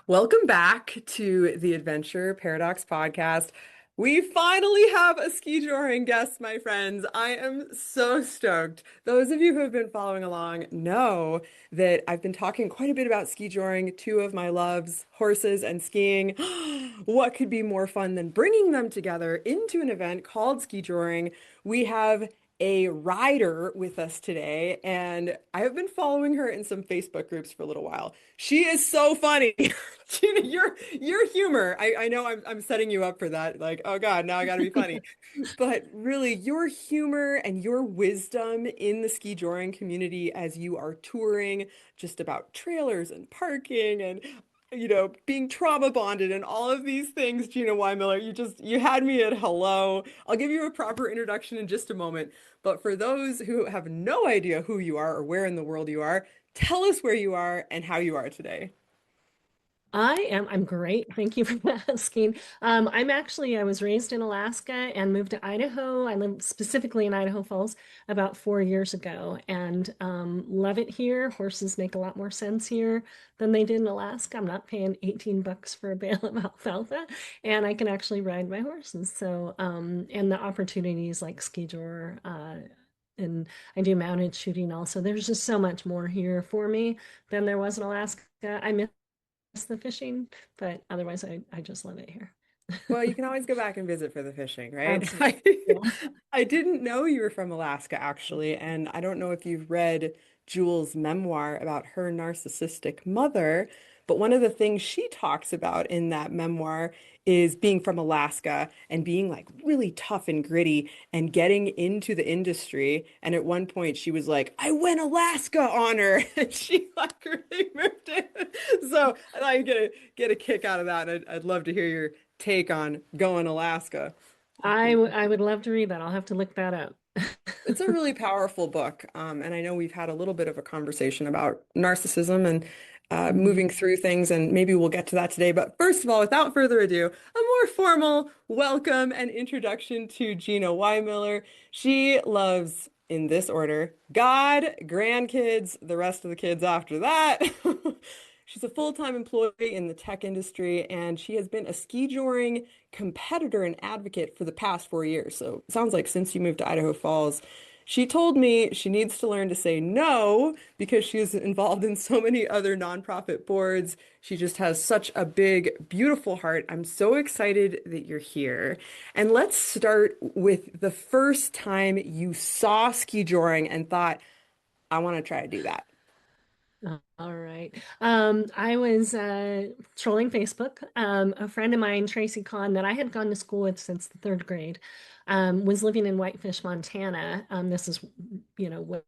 Welcome back to the Adventure Paradox podcast. We finally have a skijoring guest, my friends. I am so stoked. Those of you who have been following along know that I've been talking quite a bit about skijoring, two of my loves, horses and skiing. What could be more fun than bringing them together into an event called Skijoring? We have a rider with us today, and I have been following her in some Facebook groups for a little while. She is so funny. Gina, your humor. I know I'm setting you up for that. Like, oh God, now I gotta be funny. But really, your humor and your wisdom in the ski joring community as you are touring just about trailers and parking and being trauma bonded and all of these things, Gina Weymiller, you had me at hello. I'll give you a proper introduction in just a moment. But for those who have no idea who you are or where in the world you are, tell us where you are and how you are today. I'm great. Thank you for asking. I was raised in Alaska and moved to Idaho. I live specifically in Idaho Falls about 4 years ago and love it here. Horses make a lot more sense here than they did in Alaska. I'm not paying 18 bucks for a bale of alfalfa, and I can actually ride my horses. And the opportunities like and I do mounted shooting also. There's just so much more here for me than there was in Alaska. I miss the fishing, but otherwise I just love it here. Well, you can always go back and visit for the fishing, right? Absolutely. Yeah. I didn't know you were from Alaska, actually, and I don't know if you've read Jules' memoir about her narcissistic mother, but one of the things she talks about in that memoir is being from Alaska and being like really tough and gritty and getting into the industry. And at one point, she was like, "I went Alaska on her," and she like really moved it. So I thought you'd get a kick out of that. And I'd love to hear your take on going Alaska. I would love to read that. I'll have to look that up. It's a really powerful book. And I know we've had a little bit of a conversation about narcissism and Mhm. moving through things, and maybe we'll get to that today. But first of all, without further ado, a more formal welcome and introduction to Gina Weymiller. She loves, in this order, God, grandkids, the rest of the kids after that. She's a full-time employee in the tech industry, and she has been a ski joring competitor and advocate for the past 4 years. So it sounds like since you moved to Idaho Falls, she told me she needs to learn to say no because she's involved in so many other nonprofit boards. She just has such a big, beautiful heart. I'm so excited that you're here. And let's start with the first time you saw ski joring and thought, I want to try to do that. All right. I was trolling Facebook. A friend of mine, Tracy Kahn, that I had gone to school with since the third grade, was living in Whitefish, Montana. This is, well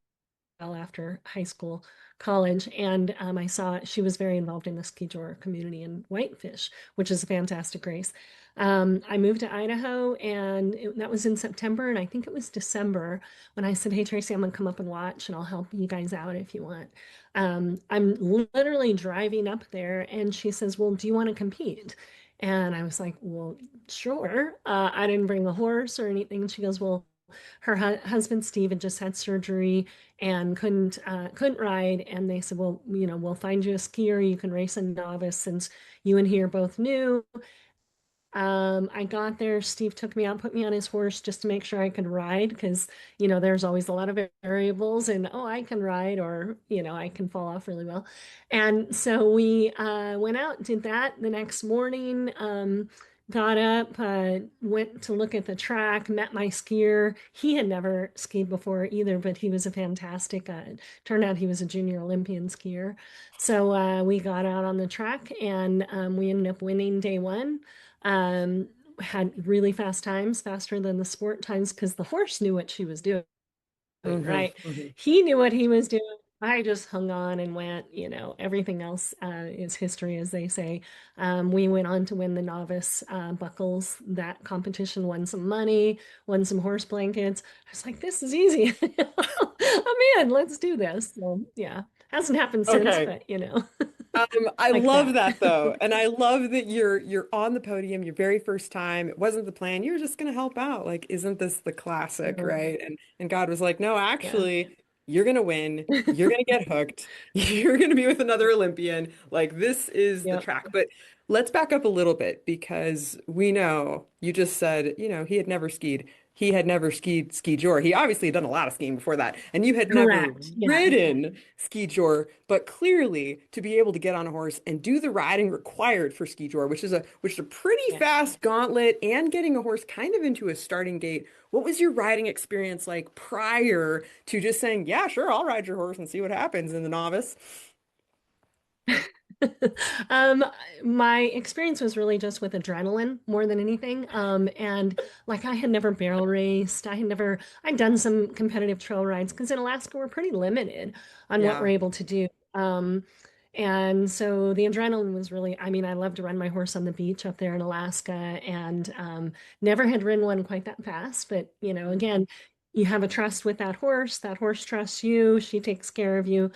after high school, college, and I saw she was very involved in the ski tour community in Whitefish, which is a fantastic race. I moved to Idaho, and that was in September, and I think it was December when I said, "Hey Tracy, I'm gonna come up and watch, and I'll help you guys out if you want." I'm literally driving up there, and she says, "Well, do you want to compete?" And I was like, "Well, sure." I didn't bring a horse or anything. And she goes, "Well, her husband Steve had just had surgery and couldn't ride, and they said, well, we'll find you a skier. You can race a novice since you and he are both new." I got there. Steve took me out, put me on his horse just to make sure I could ride because, there's always a lot of variables and, oh, I can ride or, I can fall off really well. And so we went out, did that the next morning, got up, went to look at the track, met my skier. He had never skied before either, but he was a fantastic, turned out he was a junior Olympian skier. So we got out on the track and we ended up winning day one. Um, had really fast times, faster than the sport times, because the horse knew what she was doing, Hmm. right? Hmm. He knew what he was doing. I just hung on and went, everything else is history, as they say. We went on to win the novice buckles. That competition won some money, won some horse blankets. I was like, this is easy. I'm in, let's do this. So, yeah, hasn't happened since, Okay. but, I like love that. that though. And I love that you're on the podium your very first time. It wasn't the plan. You were just gonna help out. Like, isn't this the classic, So, right? And God was like, "No, yeah. actually, you're gonna win, you're gonna get hooked, you're gonna be with another Olympian. Like this is the Yep. track. But let's back up a little bit because we know you just said, he had never skied. He had never skied ski jor. He obviously had done a lot of skiing before that. And you had never Correct. Yeah. ridden ski jor, but clearly to be able to get on a horse and do the riding required for ski jor, which is a pretty Yeah. fast gauntlet and getting a horse kind of into a starting gate. What was your riding experience like prior to just saying, yeah, sure, I'll ride your horse and see what happens in the novice? Um, my experience was really just with adrenaline more than anything. And like I had never barrel raced. I'd done some competitive trail rides because in Alaska we're pretty limited on what we're Yeah. able to do. And so the adrenaline was really, I mean, I love to run my horse on the beach up there in Alaska and never had ridden one quite that fast. But, again, you have a trust with that horse trusts you, she takes care of you.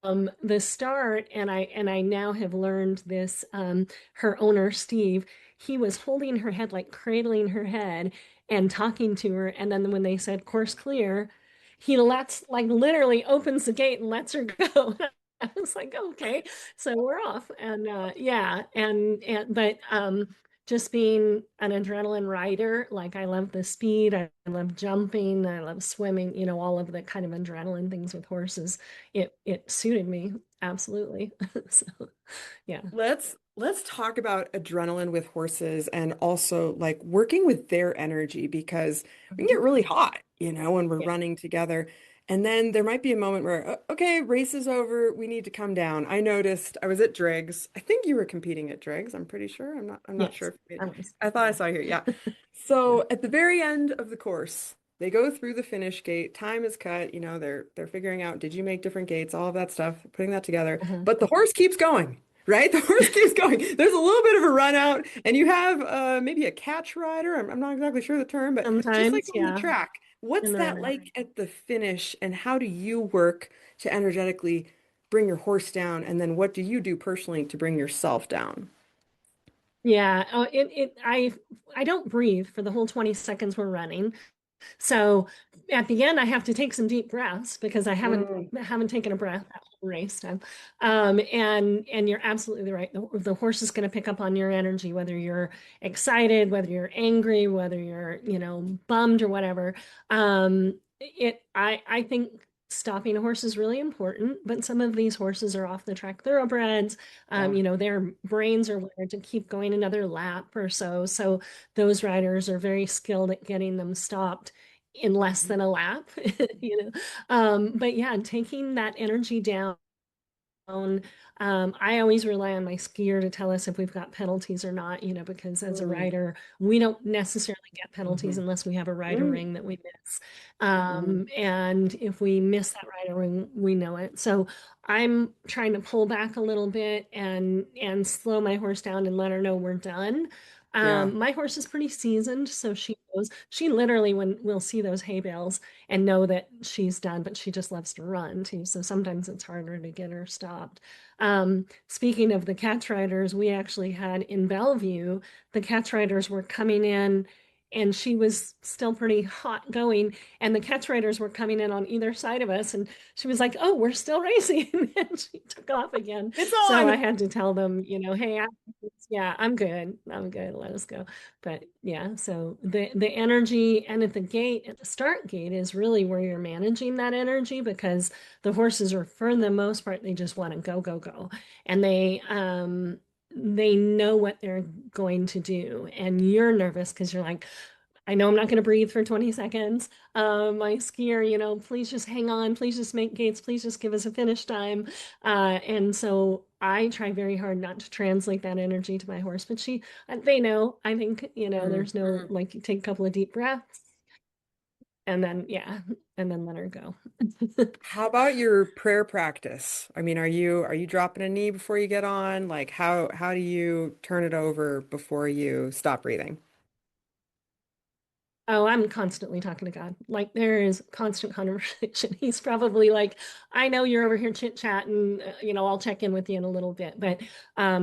Um, the start, and I now have learned this, her owner, Steve, he was holding her head, like cradling her head and talking to her. And then when they said course clear, he lets like literally opens the gate and lets her go. I was like, okay, so we're off. And yeah, and but just being an adrenaline rider, like I love the speed, I love jumping, I love swimming, all of the kind of adrenaline things with horses. It suited me absolutely. So yeah. Let's talk about adrenaline with horses and also like working with their energy because we can Mhm. get really hot, when we're Yeah. running together. And then there might be a moment where, okay, race is over, we need to come down. I noticed I was at Driggs. I think you were competing at Driggs, I'm pretty sure. I'm not sure Yes. if you I made, was. I thought I saw here. Yeah. So at the very end of the course, they go through the finish gate, time is cut, they're figuring out did you make different gates, all of that stuff, putting that together. Uh-huh. But the horse keeps going. Right? The horse keeps going. There's a little bit of a run out, and you have maybe a catch rider. I'm not exactly sure the term, but just like Sometimes, on the yeah, track, what's in the that running. like at the finish, and how do you work to energetically bring your horse down? And then what do you do personally to bring yourself down? Yeah. Oh, I don't breathe for the whole 20 seconds we're running. So at the end, I have to take some deep breaths because I haven't Mm, haven't taken a breath that whole race time. And you're absolutely right. The horse is going to pick up on your energy, whether you're excited, whether you're angry, whether you're, bummed or whatever. I think stopping a horse is really important, but some of these horses are off the track thoroughbreds. yeah. Their brains are wired to keep going another lap or so. So those riders are very skilled at getting them stopped in less than a lap, you know. But yeah, taking that energy down. I always rely on my skier to tell us if we've got penalties or not, because as a Mm, rider, we don't necessarily get penalties mhm, unless we have a rider mm, ring that we miss. mhm. And if we miss that rider ring, we know it. So I'm trying to pull back a little bit and slow my horse down and let her know we're done. Yeah. My horse is pretty seasoned, so she knows. She literally, when we'll see those hay bales and know that she's done, but she just loves to run too. So sometimes it's harder to get her stopped. Speaking of the catch riders, we actually had in Bellevue, the catch riders were coming in and she was still pretty hot going, and the catch riders were coming in on either side of us, and she was like, "Oh, we're still racing," and she took off again. It's So I on. had to tell them, hey, yeah, I'm good, let us go. But yeah, so the energy, and at the gate, at the start gate is really where you're managing that energy because the horses are, for the most part, they just want to go, go, go. And they know what they're going to do. And you're nervous because you're like, I know I'm not going to breathe for 20 seconds. My skier, please just hang on. Please just make gates. Please just give us a finish time. And so I try very hard not to translate that energy to my horse, but they know. I think, Mm, there's no, mm. like, you take a couple of deep breaths and then, yeah, and then let her go. How about your prayer practice? I mean, are you dropping a knee before you get on? Like how do you turn it over before you stop breathing? Oh, I'm constantly talking to God. Like there is constant conversation. He's probably like, I know you're over here chit chatting, I'll check in with you in a little bit. But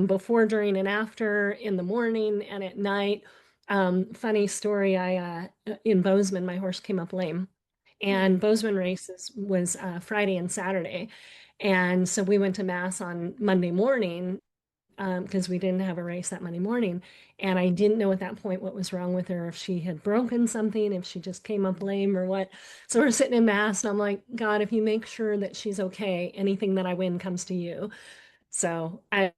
before, during, and after, in the morning and at night, funny story, I in Bozeman, my horse came up lame. and Bozeman races was Friday and Saturday. And so we went to mass on Monday morning because we didn't have a race that Monday morning. And I didn't know at that point what was wrong with her, if she had broken something, if she just came up lame or what. So we're sitting in mass, and I'm like, God, if you make sure that she's okay, anything that I win comes to you. So I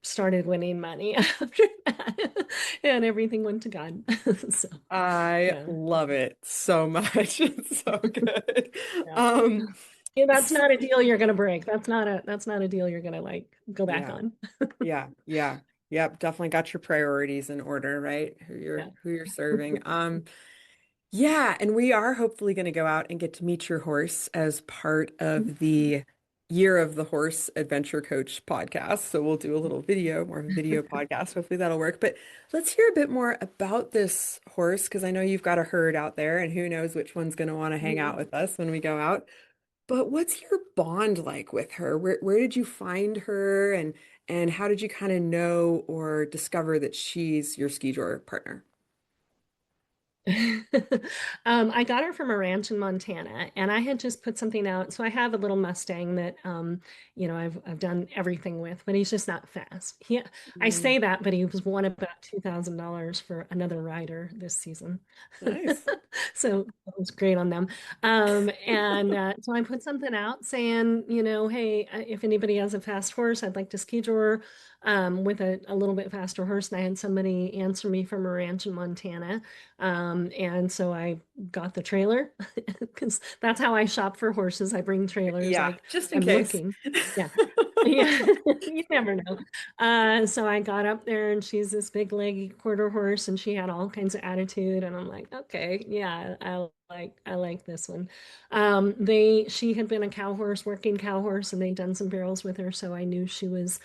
started winning money after that, and everything went to God. So I yeah, love it so much. It's so good. yeah. Um, Yeah, that's s- not a deal you're gonna break. That's not a deal you're gonna like go back yeah, on. yeah, yeah. Yep, definitely got your priorities in order, right? Yeah. Who you're serving. Yeah, and we are hopefully going to go out and get to meet your horse as part of the Year of the Horse Adventure Coach podcast. So we'll do a little video, more of a video podcast. Hopefully that'll work. But let's hear a bit more about this horse because I know you've got a herd out there and who knows which one's going to want to hang out with us when we go out. But what's your bond like with her? Where did you find her and how did you kind of know or discover that she's your ski drawer partner? I got her from a ranch in Montana, and I had just put something out. So I have a little Mustang that, I've done everything with, but he's just not fast. I Mm, say that, but he was won about $2,000 for another rider this season. nice. So that was great on them. And so I put something out saying, hey, if anybody has a fast horse, I'd like to ski drawer with a little bit faster horse. And I had somebody answer me from a ranch in Montana. And so I got the trailer because that's how I shop for horses. I bring trailers, Yeah, like just in I'm case. looking. Yeah. Yeah, you never know. So I got up there, and she's this big leggy quarter horse, and she had all kinds of attitude, and I'm like, okay, yeah, I like this one. She had been a cow horse, working cow horse, and they'd done some barrels with her, so I knew she was,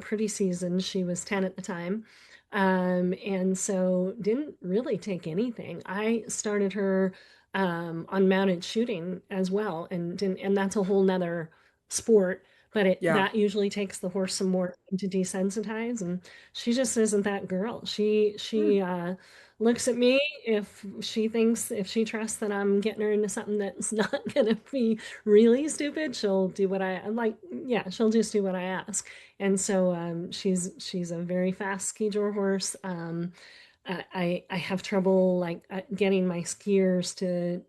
pretty seasoned. She was 10 at the time. And so didn't really take anything. I started her on mounted shooting as well, and that's a whole nother sport, but Yeah. that usually takes the horse some more time to desensitize, and she just isn't that girl. She Hmm. looks at me, if she trusts that I'm getting her into something that's not gonna be really stupid, she'll do what I'm like, yeah, she'll just do what I ask. And so she's a very fast ski jaw horse. I have trouble like getting my skiers to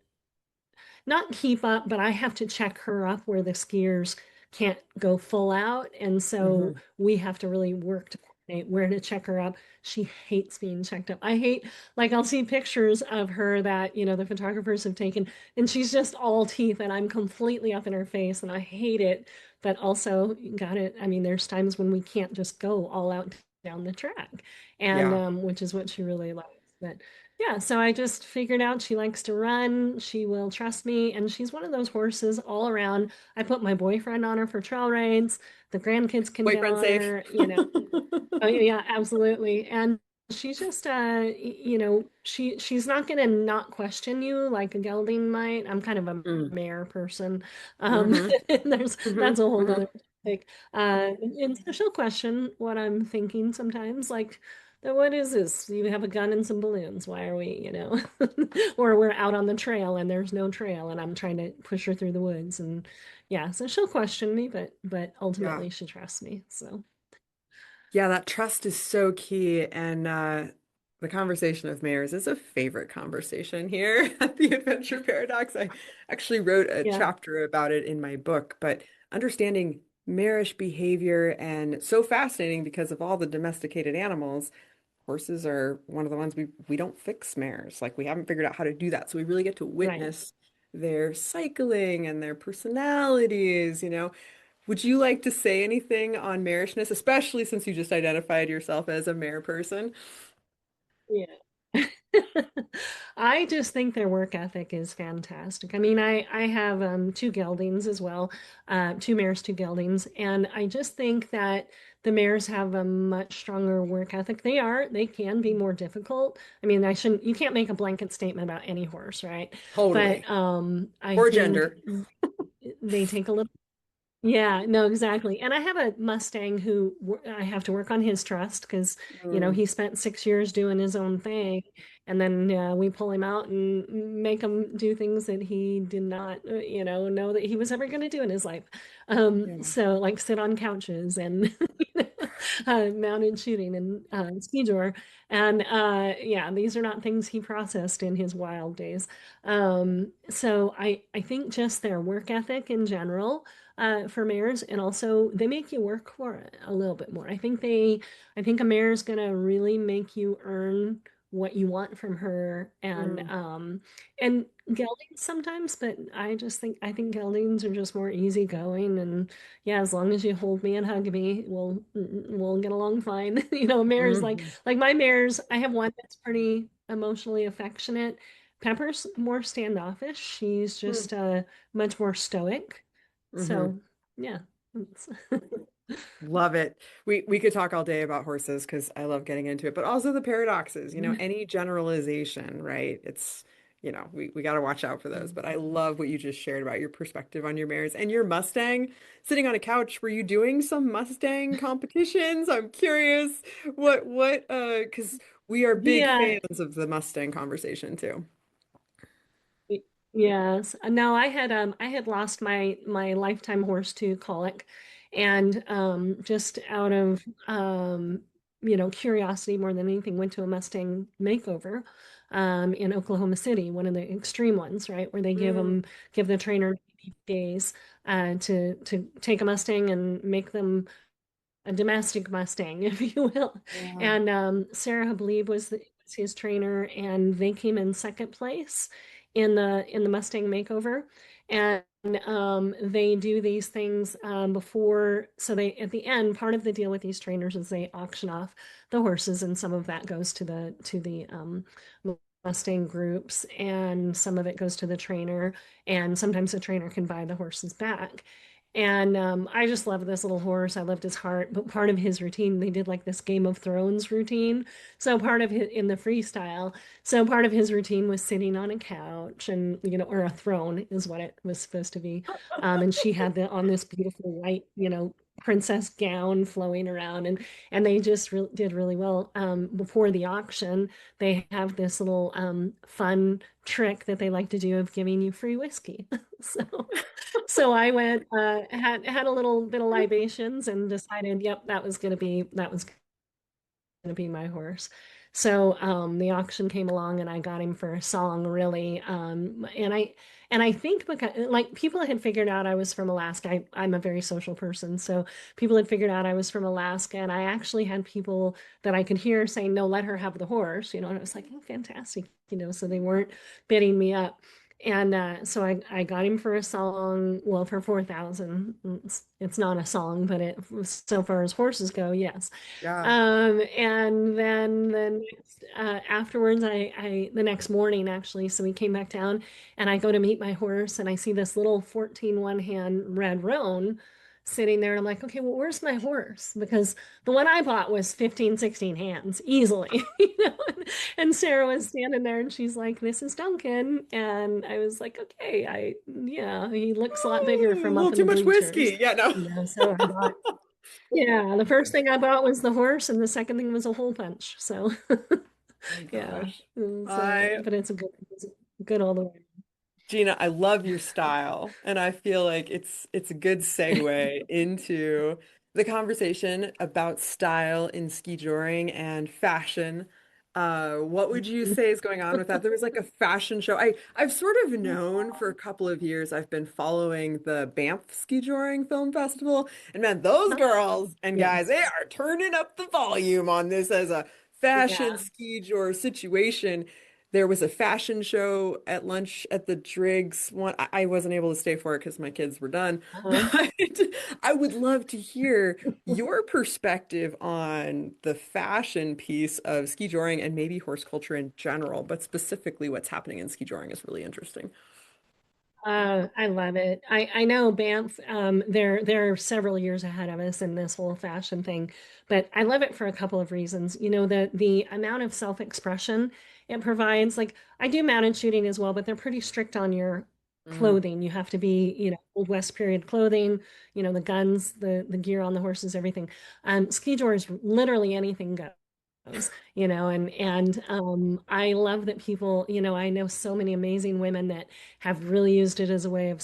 not keep up, but I have to check her up where the skiers can't go full out. And so Hmm. we have to really work to coordinate where to check her up. She hates being checked up. I hate, like, I'll see pictures of her that, the photographers have taken, and she's just all teeth, and I'm completely up in her face, and I hate it. But also, got it. I mean, there's times when we can't just go all out down the track, and Yeah. which is what she really likes. But yeah, so I just figured out she likes to run. She will trust me, and she's one of those horses all around. I put my boyfriend on her for trail rides. The grandkids can get Boyfriend on safe. her. Oh yeah, absolutely. And she's just she's not gonna not question you like a gelding might. I'm kind of a Mm. mare person. Hmm. And that's Hmm. a whole Hmm. nother topic. And so she'll question what I'm thinking sometimes, like, what is this? You have a gun and some balloons. Why are we? Or we're out on the trail and there's no trail and I'm trying to push her through the woods, and yeah, so she'll question me, but Yeah. ultimately she trusts me. So Yeah, that trust is so key. And the conversation of mares is a favorite conversation here at the Adventure Paradox. I actually wrote a yeah, chapter about it in my book, but understanding marish behavior and so fascinating because of all the domesticated animals. Horses are one of the ones we don't fix mares. Like we haven't figured out how to do that. So we really get to right. witness their cycling and their personalities. Would you like to say anything on marishness, especially since you just identified yourself as a mare person? Yeah. I just think their work ethic is fantastic. I mean, I have two geldings as well, two mares, two geldings, and I just think that the mares have a much stronger work ethic. They can be more difficult. I mean, you can't make a blanket statement about any horse, right? But Totally. I Or think gender. they take a little. Yeah, no, exactly. And I have a Mustang who I have to work on his trust because, Mm, he spent 6 years doing his own thing. And then we pull him out and make him do things that he did not, know that he was ever going to do in his life. yeah. So like sit on couches and mounted shooting and ski jor. And yeah, these are not things he processed in his wild days. So I think just their work ethic in general for mares, and also they make you work for it a little bit more. I think a mare is gonna really make you earn what you want from her, Mm, and geldings sometimes, but I think geldings are just more easygoing, and yeah, as long as you hold me and hug me, we'll get along fine. Mares mhm, like my mares. I have one that's pretty emotionally affectionate. Pepper's more standoffish. She's mm, just much more stoic. mhm. So, yeah. it's- Love it. We could talk all day about horses because I love getting into it, but also the paradoxes, any generalization, right? We got to watch out for those. But I love what you just shared about your perspective on your mares and your Mustang sitting on a couch. Were you doing some Mustang competitions? I'm curious because we are big Yeah, fans of the Mustang conversation too. yes. No, I had lost my lifetime horse to colic, and just out of curiosity more than anything, went to a Mustang makeover in Oklahoma City, one of the extreme ones, right, where they Mm, give the trainer days to take a Mustang and make them a domestic Mustang, if you will. yeah. And Sarah Hableeb was his trainer, and they came in second place in the Mustang makeover. And they do these things before, so they at the end, part of the deal with these trainers is they auction off the horses, and some of that goes to the Mustang groups, and some of it goes to the trainer, and sometimes the trainer can buy the horses back. And I just love this little horse. I loved his heart. But part of his routine, they did like this Game of Thrones routine. So part of his in the freestyle. So part of his routine was sitting on a couch, and or a throne is what it was supposed to be. And she had the on this beautiful white, princess gown flowing around, and they just did really well. Before the auction, they have this little fun trick that they like to do of giving you free whiskey. So. So I went, had a little bit of libations and decided, yep, that was gonna be my horse. So the auction came along and I got him for a song, really. And I think because like people had figured out I was from Alaska. I'm a very social person, so people had figured out I was from Alaska, and I actually had people that I could hear saying, "No, let her have the horse," and I was like, "Oh, fantastic," So they weren't bidding me up. And so I got him for a song, well, for 4,000. It's not a song, but so far as horses go, yes. Yeah. And then afterwards, the next morning actually, so we came back down, and I go to meet my horse, and I see this little 14 one-hand red roan sitting there. And I'm like, okay, well, where's my horse? Because the one I bought was 15, 16 hands easily, And Sarah was standing there, and she's like, this is Duncan. And I was like, okay, yeah, he looks a lot bigger Ooh, a from little up in too the much bleachers. whiskey. Yeah, no. So I bought yeah, the first thing I bought was the horse, and the second thing was a hole punch. So, My yeah, gosh. I but it's good all the way. Gina, I love your style, and I feel like it's a good segue into the conversation about style in ski joring and fashion. What would you say is going on with that? There was like a fashion show. I've sort of known for a couple of years. I've been following the Banff Ski Joring Film Festival, and man, those girls and guys, Yes. they are turning up the volume on this as a fashion Yeah. ski jor situation. There was a fashion show at lunch at the Driggs one. I wasn't able to stay for it because my kids were done, but Uh-huh. I would love to hear your perspective on the fashion piece of ski joring and maybe horse culture in general, but specifically what's happening in ski joring is really interesting. I love it. I know Banff, they're several years ahead of us in this whole fashion thing, but I love it for a couple of reasons. The amount of self-expression it provides. Like I do mounted shooting as well, but they're pretty strict on your Mm, clothing. You have to be, Old West period clothing, the guns, the gear on the horses, everything. Ski is literally anything goes, and I love that people, I know so many amazing women that have really used it as a way of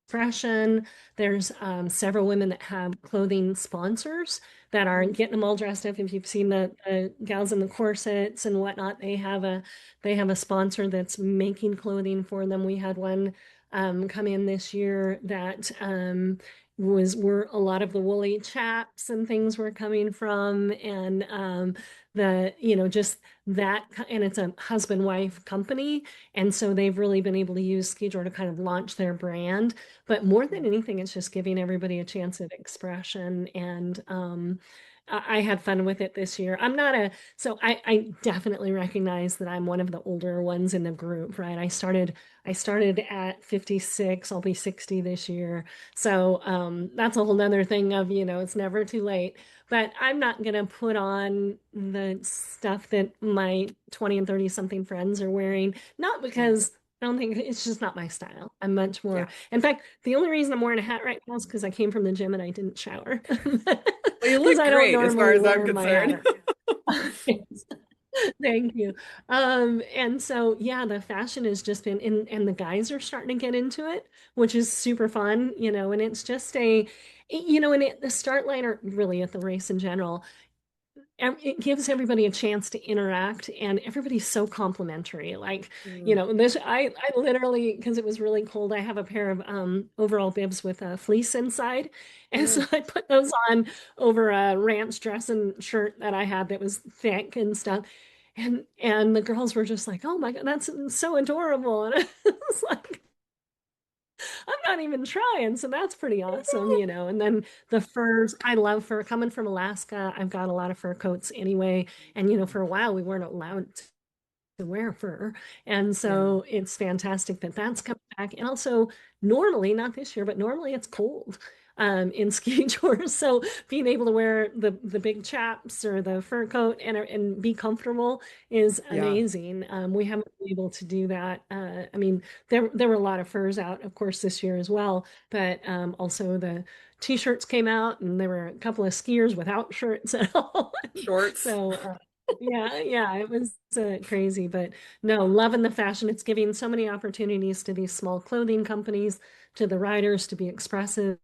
expression. There's several women that have clothing sponsors that are mhm, getting them all dressed up. If you've seen the gals in the corsets and whatnot, they have a sponsor that's making clothing for them. We had one come in this year that was where a lot of the woolly chaps and things were coming from, and just that, and it's a husband-wife company, and so they've really been able to use Skijor to kind of launch their brand. But more than mm, anything, it's just giving everybody a chance at expression. And I had fun with it this year. So I definitely recognize that I'm one of the older ones in the group, right? I started at 56. I'll be 60 this year. So that's a whole nother thing of, it's never too late. But I'm not going to put on the stuff that my 20 and 30 something friends are wearing, not mm. because I don't think it's just not my style. I'm much more. Yeah. In fact, the only reason I'm wearing a hat right now is because I came from the gym and I didn't shower Well, you because look I don't great as far normally as I'm wear my hat concerned. right now. Thank you. And so yeah, the fashion has just been, and the guys are starting to get into it, which is super fun, and it's just the start line, or really at the race in general, it gives everybody a chance to interact, and everybody's so complimentary. Like, Mm, this, I literally, because it was really cold, I have a pair of overall bibs with a fleece inside. And so mm. I put those on over a ranch dress and shirt that I had that was thick and stuff. And the girls were just like, "Oh my God, that's so adorable." And I was like, I'm not even trying. So that's pretty awesome. And then the furs, I love fur. Coming from Alaska, I've got a lot of fur coats anyway. And, for a while, we weren't allowed to wear fur. And Yeah. so it's fantastic that that's coming back. And also, normally, not this year, but normally it's cold in ski tours. So being able to wear the big chaps or the fur coat and be comfortable is Yeah. amazing. We haven't been able to do that. I mean, there were a lot of furs out, of course, this year as well, but also the t-shirts came out, and there were a couple of skiers without shirts at all. Shorts. So yeah, yeah, it was crazy, but no, loving the fashion. It's giving so many opportunities to these small clothing companies, to the riders to be expressive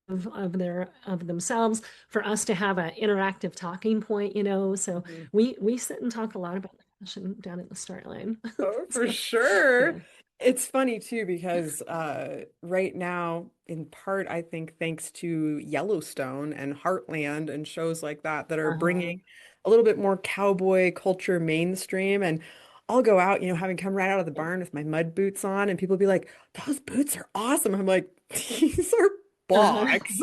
of themselves, for us to have an interactive talking point. So Mhm. we sit and talk a lot about the fashion down at the start line. Oh, for So sure. yeah. It's funny too because right now, in part, I think thanks to Yellowstone and Heartland and shows like that that are bringing Uh-huh. a little bit more cowboy culture mainstream. And I'll go out, having come right out of the barn with my mud boots on, and people be like, "Those boots are awesome." I'm like, "These are Uh-huh. box,"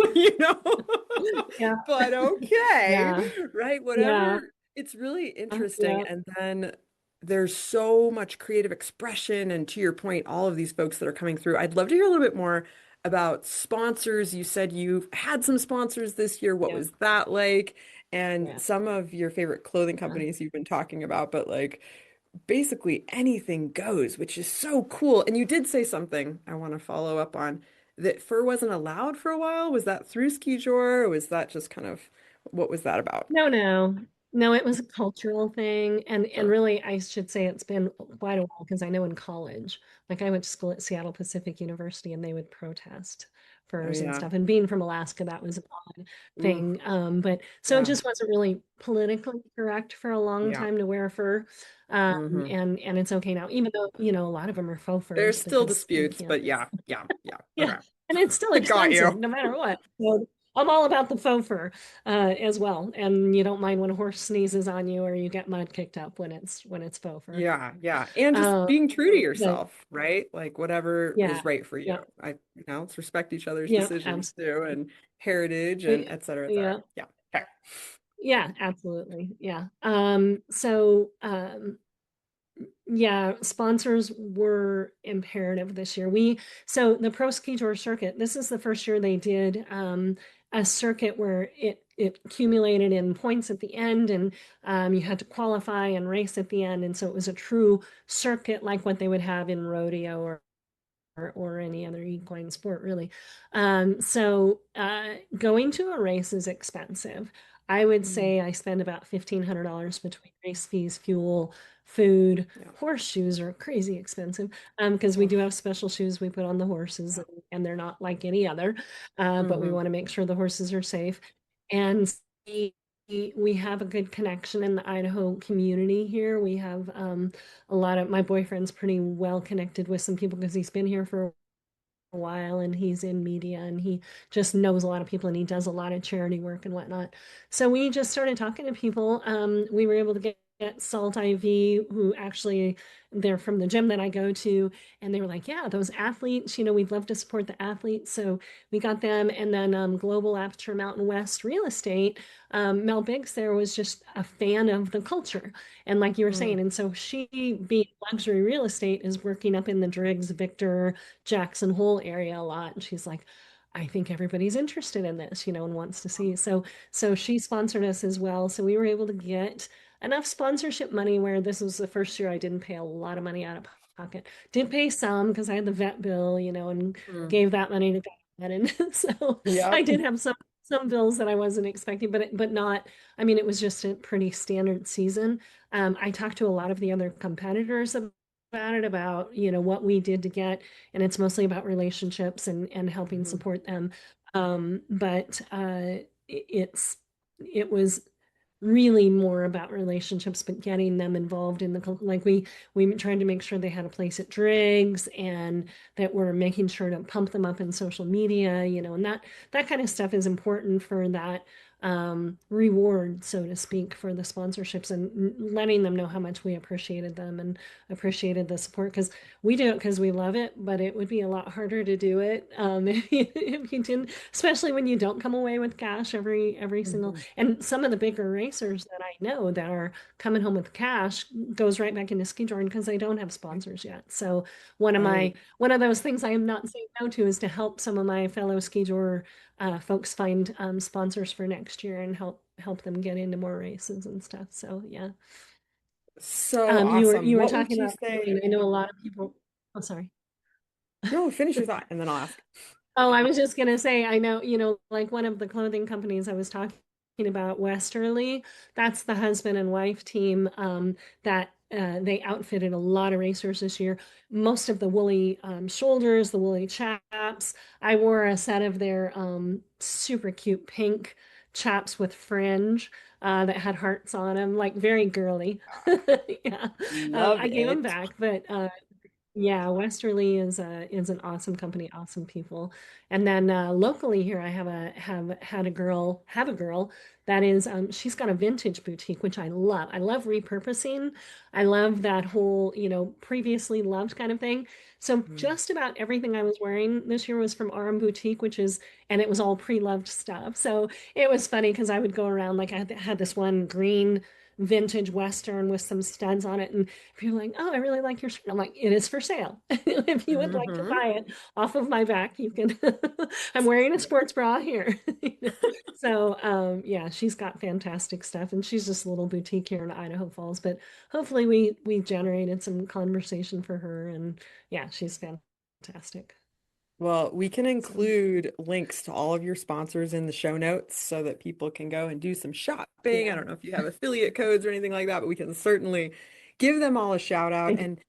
Yeah. But okay, Yeah. right? Yeah. Whatever. It's really interesting. Yeah. And then there's so much creative expression. And to your point, all of these folks that are coming through, I'd love to hear a little bit more about sponsors. You said you've had some sponsors this year. What Yeah. was that like? And Yeah. some of your favorite clothing Yeah. companies you've been talking about, but like basically anything goes, which is so cool. And you did say something I want to follow up on that fur wasn't allowed for a while. Was that through Skijor, or was that just kind of what was that about? No, no. No, it was a cultural thing. And Sure. really, I should say it's been quite a while, because I know in college, like I went to school at Seattle Pacific University, and they would protest Oh furs and yeah. stuff. And being from Alaska, that was an odd Ooh, thing. But so it yeah. just wasn't really politically correct for a long Yeah. time to wear fur. Hmm. And it's okay now, even though, a lot of them are faux There's furs still because you disputes, can't. but yeah, yeah, yeah. Yeah. Okay. And it's still I got expensive you. no matter what. So I'm all about the faux fur as well. And you don't mind when a horse sneezes on you, or you get mud kicked up when it's faux fur. Yeah, yeah. And just Um, being true to but yourself, right? Like whatever yeah, is right for you. yeah, Let's respect each other's yeah, decisions too absolutely. and heritage and Yeah, et cetera, et cetera. yeah, Yeah. Okay. yeah, absolutely. Yeah. Yeah, sponsors were imperative this year. So the Pro Ski Tour circuit, this is the first year they did a circuit where it accumulated in points at the end, and you had to qualify and race at the end. And so it was a true circuit like what they would have in rodeo or or any other equine sport, really. Going to a race is expensive. I would Mm, say I spend about $1,500 between race fees, fuel, food. yeah. Horseshoes are crazy expensive because we Oh, do have special shoes we put on the horses, yeah. and they're not like any other, but we Hmm. want to make sure the horses are safe. And we have a good connection in the Idaho community here. We have a lot of my boyfriend's pretty well connected with some people because he's been here for a while and he's in media and he just knows a lot of people and he does a lot of charity work and whatnot. So we just started talking to people. We were able to get Salt IV, who actually they're from the gym that I go to, and they were like, "Yeah, those athletes, we'd love to support the athletes." So we got them, and then Global Aperture Mountain West Real Estate. Mel Biggs there was just a fan of the culture, and like you were Mm, saying, and so she, being luxury real estate, is working up in the Driggs, Victor, Jackson Hole area a lot. And she's like, I think everybody's interested in this, and wants to see. So she sponsored us as well. So we were able to get enough sponsorship money where this was the first year I didn't pay a lot of money out of pocket. Did pay some because I had the vet bill, and mm. gave that money to God. And so I Yep. did have some bills that I wasn't expecting, but not, I mean, it was just a pretty standard season. I talked to a lot of the other competitors about it, about what we did to get, and it's mostly about relationships and helping Hmm. support them. But it was really more about relationships, but getting them involved in like we tried to make sure they had a place at Driggs, and that we're making sure to pump them up in social media, and that kind of stuff is important for that reward, so to speak, for the sponsorships, and letting them know how much we appreciated them and appreciated the support, because we do it because we love it, but it would be a lot harder to do it if you didn't, especially when you don't come away with cash every single. Hmm. And some of the bigger racers that I know that are coming home with cash goes right back into ski joring because they don't have sponsors yet. So Right. one of those things I am not saying no to is to help some of my fellow ski jor folks find sponsors for next year and help them get into more races and stuff. So yeah. So You were awesome. What would talking you about say? skiing. I know a lot of people. Oh, sorry. No, finish your thought and then I'll ask. Oh, I was just gonna say, I know, like one of the clothing companies I was talking about, Westerly, that's the husband and wife team that they outfitted a lot of racers this year. Most of the woolly shoulders, the woolly chaps. I wore a set of their super cute pink chaps with fringe that had hearts on them, like very girly. Ah, Yeah, love I gave them it. back, but yeah, Westerly is an awesome company, awesome people. And then locally here, I have a girl that is she's got a vintage boutique, which I love. I love repurposing. I love that whole, previously loved kind of thing. So Mm, just about everything I was wearing this year was from RM Boutique, and it was all pre-loved stuff. So it was funny because I would go around, like had this one green vintage Western with some studs on it, and people are like, "Oh, I really like your shirt." I'm like, "It is for sale. If you would like to hmm. buy it off of my back, you can." I'm wearing a sports bra here. So, yeah, she's got fantastic stuff, and she's just a little boutique here in Idaho Falls. But hopefully, we generated some conversation for her, and yeah, she's fantastic. Well, we can So, include links to all of your sponsors in the show notes so that people can go and do some shopping. I yeah, don't know if you have affiliate codes or anything like that, but we can certainly give them all a shout out. I do. And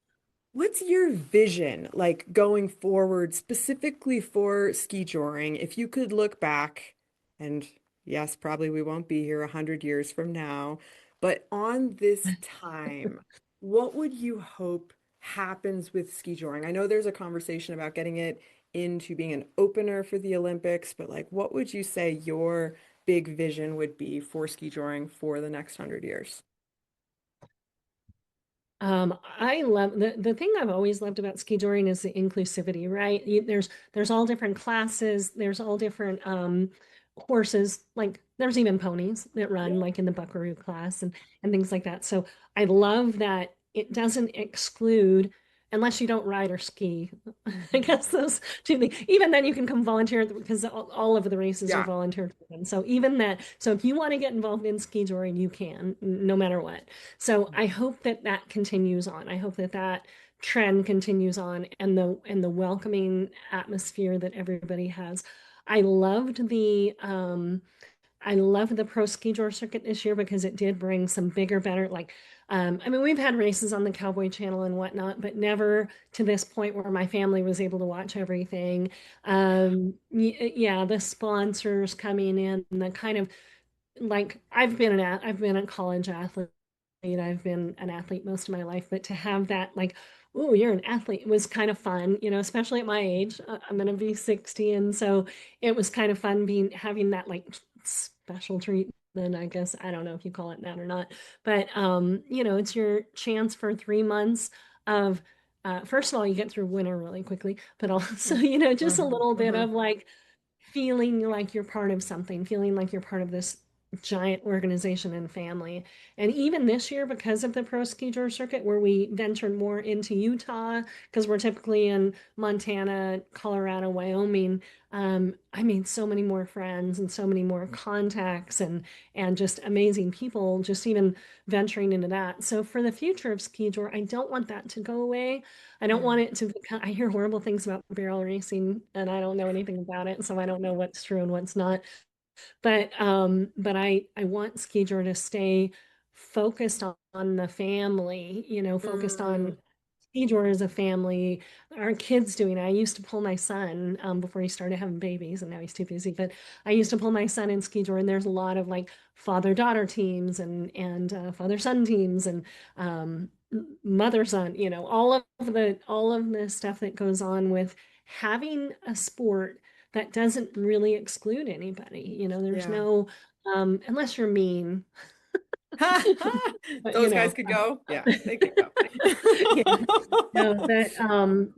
what's your vision like going forward, specifically for ski joring? If you could look back, and yes, probably we won't be here 100 years from now, but on this time, what would you hope happens with ski joring? I know there's a conversation about getting it into being an opener for the Olympics, but like, what would you say your big vision would be for ski joring for the next 100 years? I love the thing I've always loved about ski touring is the inclusivity, right? There's all different classes, there's all different horses, like there's even ponies that run Yeah. like in the buckaroo class and things like that. So I love that it doesn't exclude unless you don't ride or ski. I Mhm. guess those two things. Even then you can come volunteer because all of the races are Yeah. volunteer driven. So even that, so if you want to get involved in ski touring, you can, no matter what. So I hope that that continues on. I hope that trend continues on and the welcoming atmosphere that everybody has. I loved the I love the pro ski tour circuit this year because it did bring some bigger, better, like, I mean, we've had races on the Cowboy Channel and whatnot, but never to this point where my family was able to watch everything. Yeah, the sponsors coming in, the kind of like I've been a college athlete. I've been an athlete most of my life, but to have that like, oh, you're an athlete was kind of fun, especially at my age. I'm gonna be 60, and so it was kind of fun being having that like special treatment, I guess. I don't know if you call it that or not, but it's your chance for 3 months of first of all, you get through winter really quickly, but also, just a Mhm, little bit mhm. of like feeling like you're part of something, feeling like you're part of this giant organization and family. And even this year, because of the pro ski tour circuit, where we ventured more into Utah, because we're typically in Montana, Colorado, Wyoming, I made so many more friends and so many more contacts and just amazing people, just even venturing into that. So for the future of ski tour, I don't want that to go away. I don't want Yeah. it to become, I hear horrible things about barrel racing and I don't know anything about it, so I don't know what's true and what's not. But I want Skijoring to stay focused on the family, focused Mm, on Skijoring as a family, our kids doing it. I used to pull my son before he started having babies, and now he's too busy. But I used to pull my son in Skijoring, and there's a lot of like father-daughter teams and father-son teams and mother-son, all of the stuff that goes on with having a sport that doesn't really exclude anybody. There's yeah. no, unless you're mean, but Those guys could go. Yeah, they could go. yeah, no,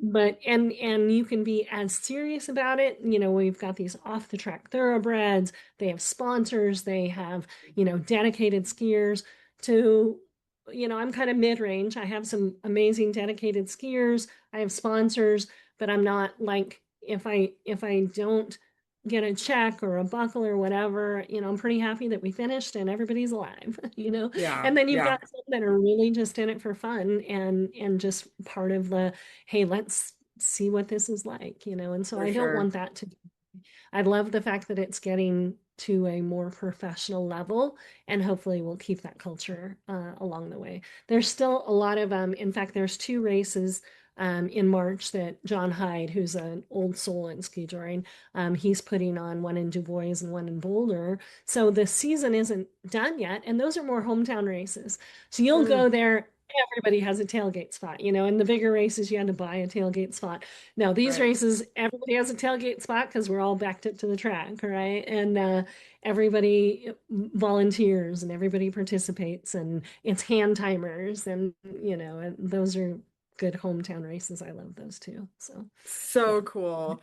but and you can be as serious about it. We've got these off the track thoroughbreds. They have sponsors. They have, dedicated skiers to, I'm kind of mid-range. I have some amazing dedicated skiers. I have sponsors, but I'm not like if I don't get a check or a buckle or whatever, I'm pretty happy that we finished and everybody's alive, Yeah, And then you've yeah, got some that are really just in it for fun and just part of the, hey, let's see what this is like, And so for I don't sure. want that to, I love the fact that it's getting to a more professional level, and hopefully we'll keep that culture along the way. There's still a lot of, in fact, there's two races in March that John Hyde, who's an old soul in ski touring, he's putting on one in Du Bois and one in Boulder. So the season isn't done yet, and those are more hometown races. So you'll Mm, go there. Everybody has a tailgate spot, In the bigger races, you had to buy a tailgate spot. No, these right. races, everybody has a tailgate spot because we're all backed up to the track, right? And everybody volunteers and everybody participates, and it's hand timers, and those are good hometown races. I love those too. So, yeah. So cool.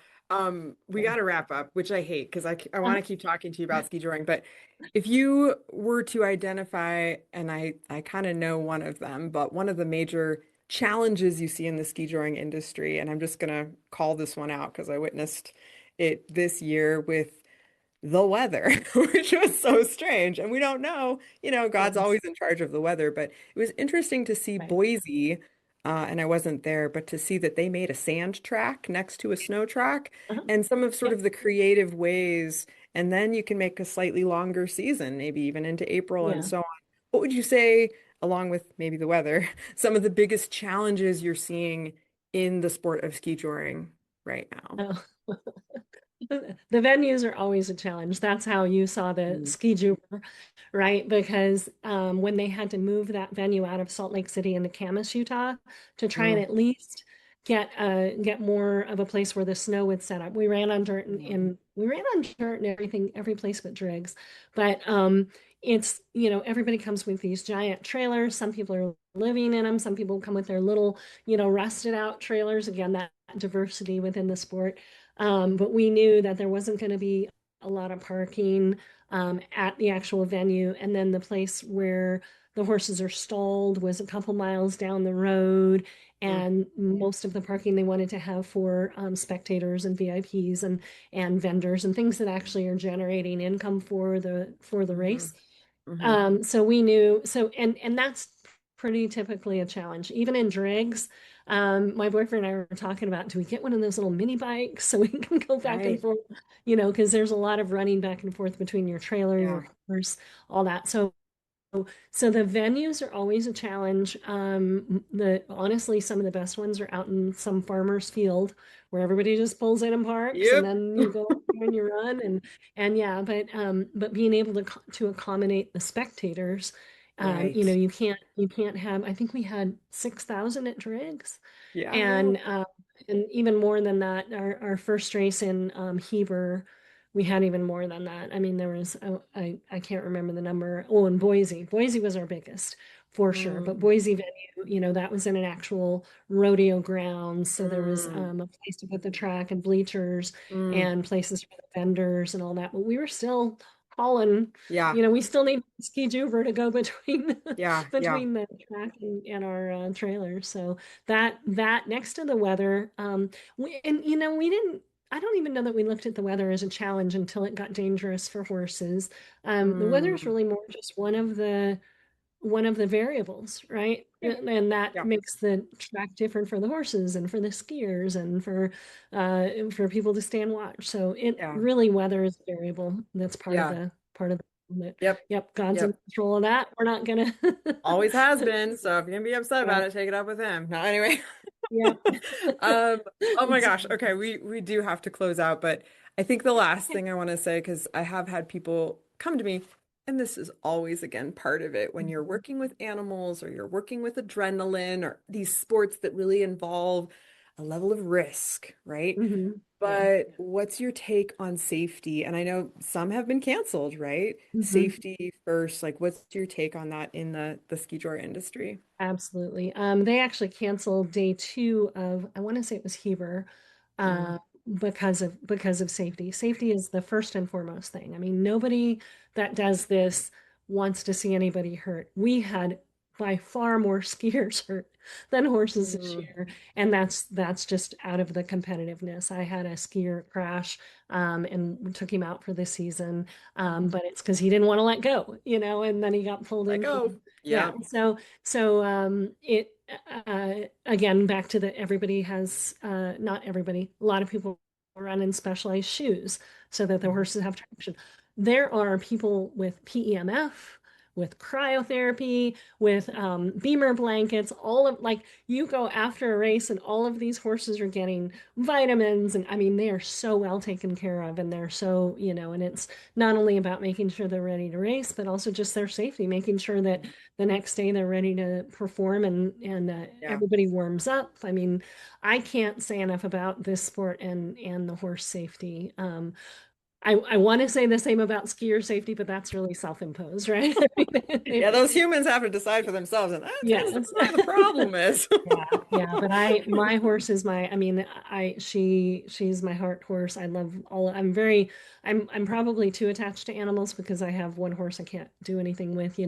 We got to wrap up, which I hate because I want to keep talking to you about ski joring. But if you were to identify, and I kind of know one of them, but one of the major challenges you see in the ski joring industry, and I'm just gonna call this one out because I witnessed it this year with the weather, which was so strange. And we don't know, God's Yes, always in charge of the weather, but it was interesting to see right. Boise, and I wasn't there, but to see that they made a sand track next to a snow track Uh-huh. and some of sort Yep. of the creative ways. And then you can make a slightly longer season, maybe even into April and Yeah. so on. What would you say, along with maybe the weather, some of the biggest challenges you're seeing in the sport of ski touring right now? Oh. The venues are always a challenge. That's how you saw the Mm, ski Jupiter, right? Because when they had to move that venue out of Salt Lake City into Camas, Utah, to try and mm, at least get more of a place where the snow would set up. We ran on dirt mm, we ran on dirt and everything, every place but Driggs. But it's, everybody comes with these giant trailers. Some people are living in them. Some people come with their little, rusted out trailers. Again, that diversity within the sport. But we knew that there wasn't going to be a lot of parking at the actual venue. And then the place where the horses are stalled was a couple miles down the road. mm, And most of the parking they wanted to have for spectators and VIPs and vendors and things that actually are generating income for the mhm, race. mhm. So we knew, and that's pretty typically a challenge. Even in Driggs, My boyfriend and I were talking about, do we get one of those little mini bikes so we can go back and Right. forth, because there's a lot of running back and forth between your trailer, Yeah. your horse, all that. So the venues are always a challenge. The honestly, some of the best ones are out in some farmer's field where everybody just pulls in and parks, and Yep. then you go out there and you run and yeah, but being able to accommodate the spectators, Right. you can't have. I think we had 6,000 at Driggs, Yeah. and even more than that. Our first race in Heber. We had even more than that. I mean, there was, I can't remember the number. Oh, and Boise. Boise was our biggest for sure. But Mm, Boise venue, that was in an actual rodeo ground. So there was mm, a place to put the track and bleachers mm. and places for the vendors and all that. But we were still hauling, Yeah. we still need ski juver to go between Yeah. Yeah. between the track and our trailers. So that next to the weather, we didn't. I don't even know that we looked at the weather as a challenge until it got dangerous for horses. The weather is Mm, really more just one of the variables, right? yeah. And that Yeah. makes the track different for the horses and for the skiers and for people to stand watch. So it Yeah. really weather is a variable. That's Yeah. part of the that, Yep. yep, God's in Yep. control of that. We're not gonna Always has been. So if you're gonna be upset about yeah, it, take it up with him. No, anyway. yeah. Um, oh my gosh. Exactly. Okay, we do have to close out, but I think the last thing I want to say, because I have had people come to me, and this is always again part of it when you're Mhm. working with animals or you're working with adrenaline or these sports that really involve a level of risk, right? Yeah. But what's your take on safety? And I know some have been canceled, right? Mhm. Safety first. Like, what's your take on that in the ski tour industry? Absolutely. They actually canceled day two of, I want to say it was Heber, Mm, uh, because of safety. Safety is the first and foremost thing. I mean, nobody that does this wants to see anybody hurt. We had by far more skiers hurt than horses this mm, year, and that's just out of the competitiveness. I had a skier crash, and took him out for the season, but it's because he didn't want to let go, and then he got pulled let into go. yeah. Yeah. So it again back to the everybody has not everybody. A lot of people run in specialized shoes so that the Mhm. horses have traction. There are people with PEMF, with cryotherapy, with Beamer blankets, all of like you go after a race and all of these horses are getting vitamins and I mean they are so well taken care of and they're so, and it's not only about making sure they're ready to race, but also just their safety, making sure that the next day they're ready to perform and Yeah. everybody warms up. I mean, I can't say enough about this sport and the horse safety. I want to say the same about skier safety, but that's really self-imposed, right? I mean, Yeah, those humans have to decide for themselves, and that's kind of yes. where the problem is. Yeah, yeah, but my horse is I mean, she's my heart horse. I love I'm probably too attached to animals because I have one horse I can't do anything with,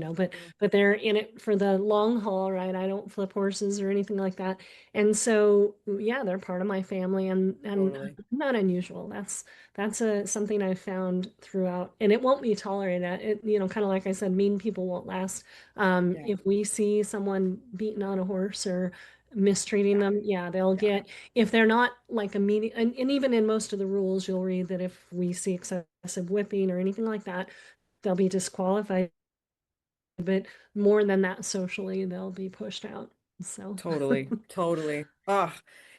but they're in it for the long haul, right? I don't flip horses or anything like that. And so, yeah, they're part of my family and Totally. not unusual. That's something I've found throughout, and it won't be tolerated. Kind of like I said, mean people won't last. Yeah. If we see someone beating on a horse or mistreating Yeah. them, yeah, they'll Yeah. get, if they're not like immediate, and even in most of the rules, you'll read that if we see excessive whipping or anything like that, they'll be disqualified. But more than that, socially, they'll be pushed out. So, Totally, totally. Oh,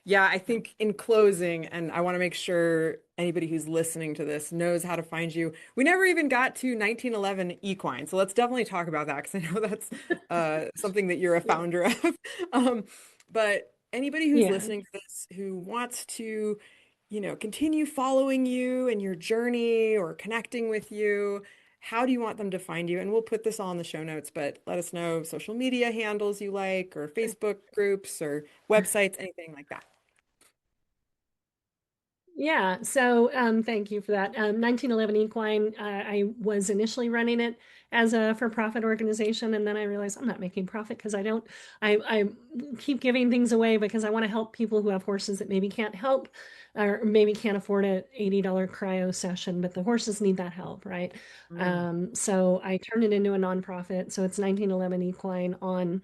yeah, I think in closing, and I want to make sure anybody who's listening to this knows how to find you. We never even got to 1911 equine, so let's definitely talk about that because I know that's something that you're a yeah, founder of. Um, but anybody who's yeah. listening to this who wants to, continue following you and your journey or connecting with you, how do you want them to find you? And we'll put this all in the show notes, but let us know social media handles you like, or Facebook groups, or websites, anything like that. Yeah, so thank you for that. 1911 Equine, I was initially running it as a for-profit organization, and then I realized I'm not making profit because I don't. I keep giving things away because I want to help people who have horses that maybe can't help or maybe can't afford a $80 cryo session, but the horses need that help, right? Mm, So I turned it into a nonprofit. So it's 1911 Equine on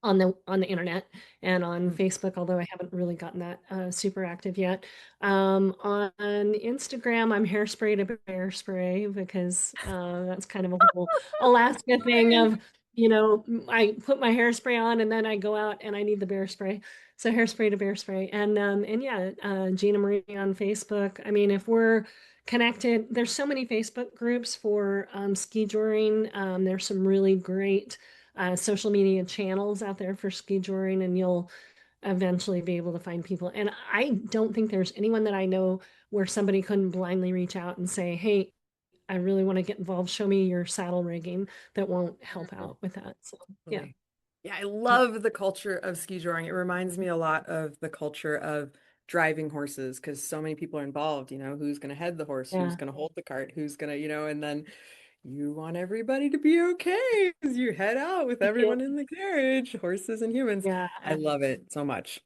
on the internet and on Mm. Facebook, although I haven't really gotten that super active yet. On Instagram, I'm hairspray to bear spray because that's kind of a whole Alaska thing Nice. of, I put my hairspray on and then I go out and I need the bear spray. So hairspray to bear spray. And yeah, Gina Marie on Facebook. I mean, if we're connected, there's so many Facebook groups for ski joring. There's some really great social media channels out there for ski joring, and you'll eventually be able to find people. And I don't think there's anyone that I know where somebody couldn't blindly reach out and say, "Hey, I really want to get involved. Show me your saddle rigging," that won't help Mm. out with that. So, yeah. Totally. Yeah, I Yeah. love the culture of ski joring. It reminds me a lot of the culture of driving horses because so many people are involved. Who's going to head the horse, who's Yeah. going to hold the cart, who's going to, and then you want everybody to be okay as you head out with Yeah. everyone in the carriage, horses and humans. I Yeah. love it so much.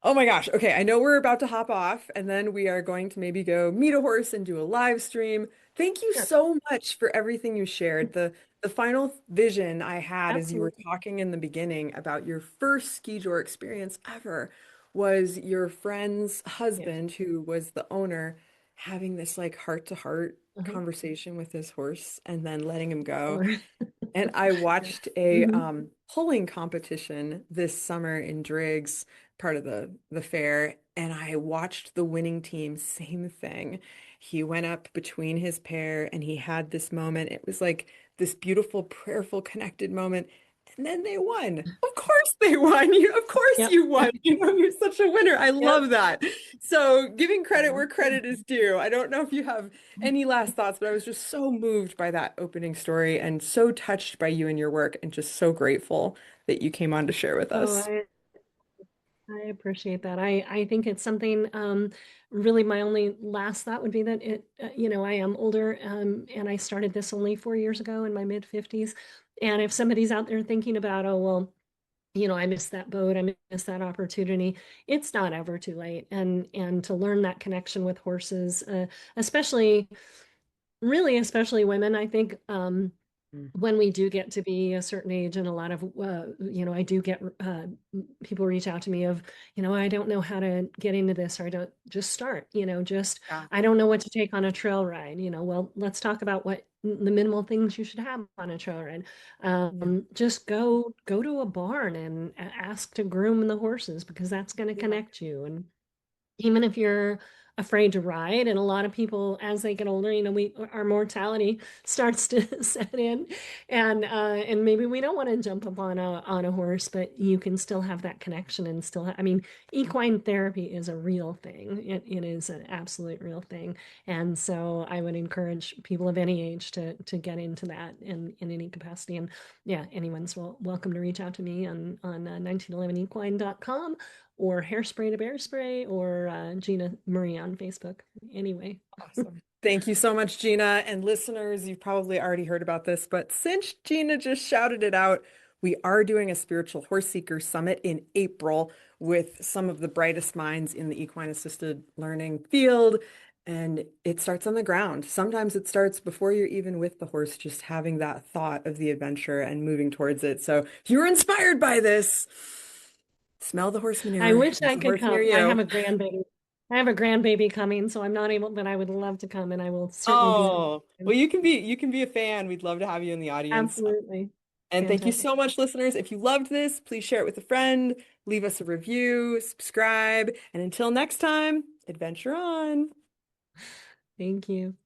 Oh my gosh. Okay, I know we're about to hop off and then we are going to maybe go meet a horse and do a live stream. Thank you Sure. so much for everything you shared. The final vision I had as you were Absolutely. talking in the beginning about your first ski tour experience ever was your friend's Yeah. husband, who was the owner, having this like heart-to-heart Uh-huh. conversation with his horse and then letting him go. Sure. And I Yeah. watched a Hmm. pulling competition this summer in Driggs, part of the fair, and I watched the winning team, same thing. He went up between his pair and he had this moment. It was like this beautiful, prayerful, connected moment. And then they won. Of course they won. Of course Yep. you won. You're such a winner. I Yep. love that. So giving credit Yeah. where credit is due. I don't know if you have any last thoughts, but I was just so moved by that opening story and so touched by you and your work and just so grateful that you came on to share with Oh, us. I appreciate that. I think it's something, really my only last thought would be that I am older, and I started this only 4 years ago in my mid 50s. And if somebody's out there thinking about, oh, well, I missed that boat, I missed that opportunity, it's not ever too late. And to learn that connection with horses, especially, really, especially women, I think, Mm. when we do get to be a certain age, and a lot of I do get people reach out to me of, I don't know how to get into this, or I don't, just start, just, Yeah. I don't know what to take on a trail ride, well, let's talk about what the minimal things you should have on a trail ride. Yeah. Just go to a barn and ask to groom the horses, because that's going to Yeah. connect you. And even if you're afraid to ride, and a lot of people, as they get older, we our mortality starts to set in, and maybe we don't want to jump up on a horse, but you can still have that connection and still I mean, equine therapy is a real thing. It is an absolute real thing. And so I would encourage people of any age to get into that in any capacity. And yeah, anyone's welcome to reach out to me on 1911equine.com, or Hairspray to Bear Spray, or Gina Marie on Facebook. Anyway. Awesome. Thank you so much, Gina. And listeners, you've probably already heard about this, but since Gina just shouted it out, we are doing a Spiritual Horse Seeker Summit in April with some of the brightest minds in the equine assisted learning field. And it starts on the ground. Sometimes it starts before you're even with the horse, just having that thought of the adventure and moving towards it. So if you were inspired by this, smell the horse I manure. wish There's I a could horse near come. I have you. a grandbaby. I have a grandbaby coming, so I'm not able, but I would love to come, and I will certainly be Oh, well, there. you can be a fan. We'd love to have you in the audience. Absolutely. And thank you Fantastic. so much, listeners. If you loved this, please share it with a friend, leave us a review, subscribe, and until next time, adventure on. Thank you.